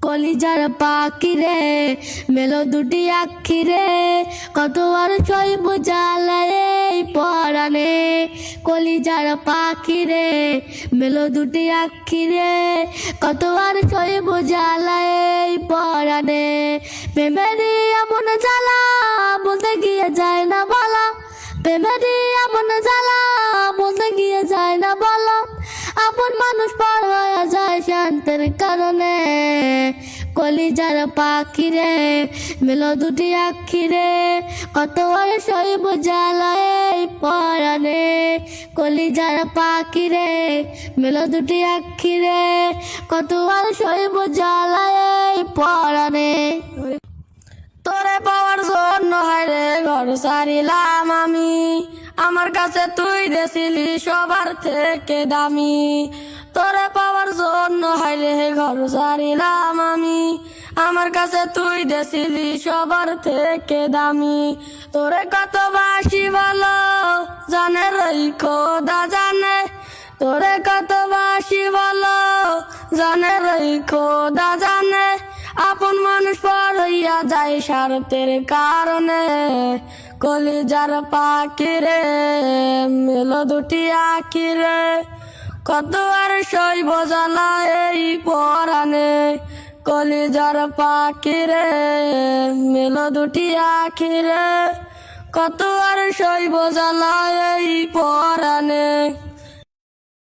কলিজার পাখি রে মেলো দুটি আখি রে কত আর সইব জ্বালা এই পরাণে কলিজার পাখি রে মেলো দুটি আখি রে কত আর সইব জ্বালা এই পরাণে প্রেমেরই এমন জ্বালা বলতে গিয়ে যায় না বলা প্রেমেরই এমন জ্বালা বলতে গিয়ে যায় না বলা আপন মানুষ পার হয়ে যায় শান্তির কারণে কলিজার পাখি রে মেলো দুটি আখি রে কত আর সইব জ্বালা এই পরাণে কলিজার পাখি রে মেলো দুটি আখি রে কত আর সইব জ্বালা এই পরাণে তোরে পাওয়ার জন্য হায়রে ঘর সারিলাম আমি আমার কাছে তুই দেছিলি সবার থেকে দামি তোরে পাওয়ার জন্য হায়রে ঘর সারিলাম আমি আমার কাছে তুই দেছিলি সবার থেকে দামি তোরে কত বাসি বলো জানে রই খোদা জানে তোরে কত বাসি বলো জানে রই খোদা জানে আপন মানুষ পর হইয়া যায় স্বার্থের কারণে কলিজার পাখি রে মেলো দুটি আখি রে কত আর সইব জ্বালা এই পরাণে কলিজার পাখি রে মেলো দুটি আখি রে কত আর সইব জ্বালা এই পরাণে।